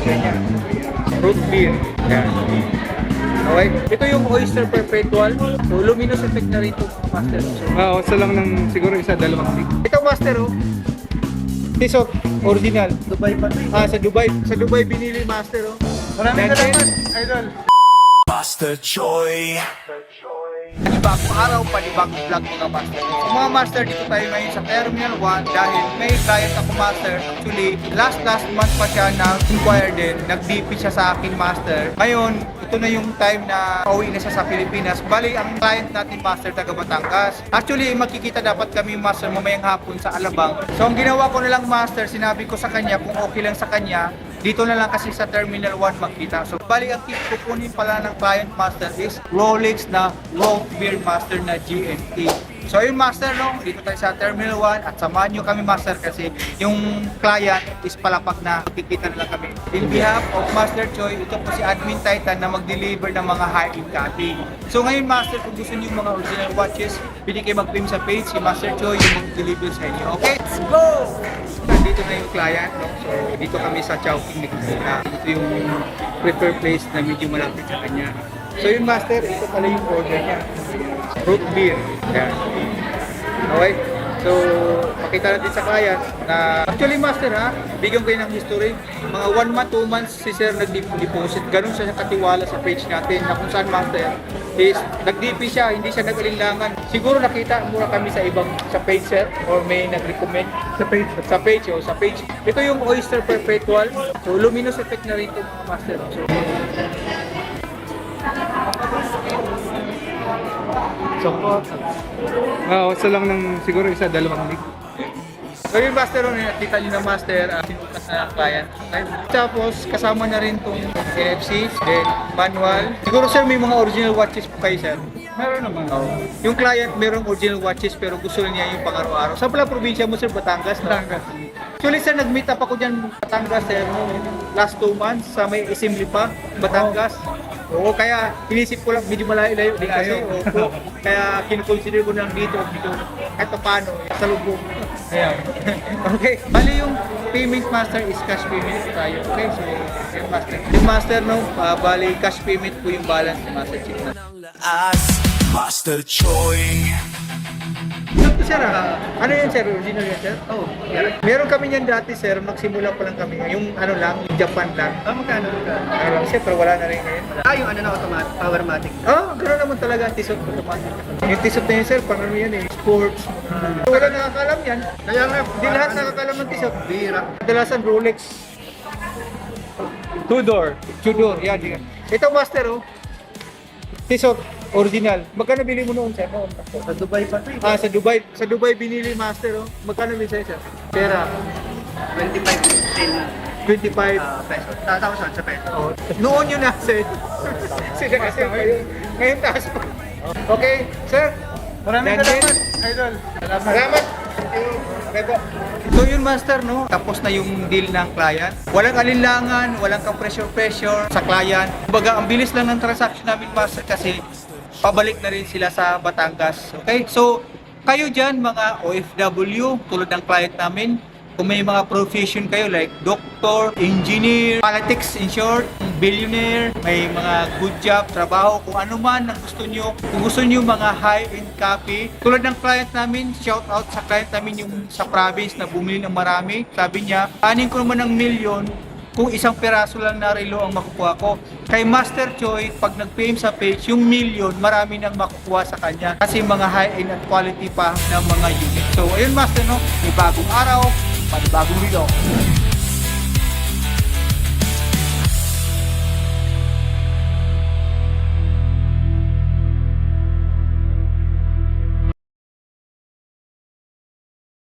order niya. Root beer. Yan. Okay. Ito yung Oyster Perpetual. So, luminous effect na rin ito, master. Oo, isa lang ng siguro isa, dalawang stick. Ito, master, oh. Tisot, original. Dubai pa. Sa Dubai. Sa Dubai binili, master, oh. Maraming Then, salamat, idol. Master Choi. Panibagong araw, panibagong vlog mga master. So mga master, dito tayo ngayon sa Terminal 1 dahil may client ako master. Actually, last month pa siya nag-inquire din. Nag-DP siya sa akin master. Ngayon, ito na yung time na pauwi na siya sa Pilipinas. Bali, ang client natin master taga Batangas. Actually, magkikita dapat kami master mamayang hapon sa Alabang. So ang ginawa ko na lang master, sinabi ko sa kanya kung okay lang sa kanya, dito na lang kasi sa Terminal 1 magkita. So, bali ang kukunin pala ng client master is Rolex na Road Beer Master na GMT. So, yun master, no? Dito tayo sa Terminal 1 at samahan nyo kami master kasi yung client is palapak na magkikita na lang kami. In behalf of Master Choi, ito po si Admin Titan na mag-deliver ng mga high-end copy. So, ngayon master, kung gusto nyo yung mga original watches, pwede kayo mag-claim sa page si Master Choi yung mag-deliver sa inyo. Okay? Let's go! Dito na yung client, no? So dito kami sa Chowking ni Kusina. Ito yung preferred place na medyo malapit sa kanya. So yung master, ito pala yung order niya. Root beer. Yan. Okay? So, pakita natin sa client na actually master ha, bigyan kayo ng history. Mga 1 month, 2 months si sir nag-deposit. Ganun siya katiwala sa page natin na kung saan master is nag-DP siya, hindi siya nag-alinlangan. Siguro nakita muna kami sa ibang sa page sir or may nag-recommend sa page. Ito yung Oyster Perpetual. So luminous effect na rin ito master. So Oo, isa lang ng siguro isa, dalawang stick. So yung master, nakita nyo na master, sinukas na ng client. Tapos kasama na rin itong NFC, then manual. Siguro sir, may mga original watches po kayo sir? Meron naman. Yung client merong original watches pero gusto niya yung pang-araw-araw. Saan pala probinsya mo sir? Batangas? No? Batangas. Actually sir, nag-meet up ako dyan Batangas sir, last 2 months sa may assembly pa, Batangas. Oo, kaya inisip ko lang, medyo malayo-layo din kasi. Oo, kaya kinukonsider ko lang dito kahit pa paano, sa lubog. Ayan. Okay, bali yung payment master is cash payment tayo. Okay, so yung master. Yung master no, bali cash payment po yung balance ni master check na. As Master Choi. Sir, ano yan sir? Original yan sir? Oh, Meron kami yan dati sir, magsimula pa lang kami. Yung ano lang, yung Japan lang. magkano? Ano lang sir, pero wala na rin ngayon. Yung ano na automatic, powermatic. Gano'n naman talaga ang tisot automatic. Yung tisot na yun sir, pang ano yan sports. Wala nakakalam yan. Kaya nga, Hindi lahat nakakalam ng tisot. bira. Kadalasan Rolex. Tudor, yan. Ito master oh. Tisot, original. Magkano bili mo noon sir? Sa Dubai pa ito. Sa Dubai binili master oh. Magkano bili sa'yo sir? Pera. 25 25. pesos. 1,000 sa peso. Oh, noon yun na sir. Sila kasi ngayon taas pa. Okay, sir. Maraming Then, salamat, idol. Salamat. So yun master no, tapos na yung deal ng client. Walang alinlangan, walang ka-pressure sa client. Kumbaga ang bilis lang ng transaction namin master kasi pabalik na rin sila sa Batangas. Okay? So kayo dyan mga OFW tulad ng client namin, kung may mga profession kayo like doctor, engineer, politics in short, billionaire, may mga good job, trabaho, kung ano man ang gusto nyo. Kung gusto nyo mga high-end copy, tulad ng client namin, shout out sa client namin yung sa province na bumili ng marami. Sabi niya, anin ko naman ng milyon kung isang peraso lang na relo ang makukuha ko. Kay Master Choi, pag nag-PM sa page, yung milyon, marami nang makukuha sa kanya. Kasi mga high-end at quality pa ng mga unit. So, ayun Master, no? May bagong araw, panibagong video.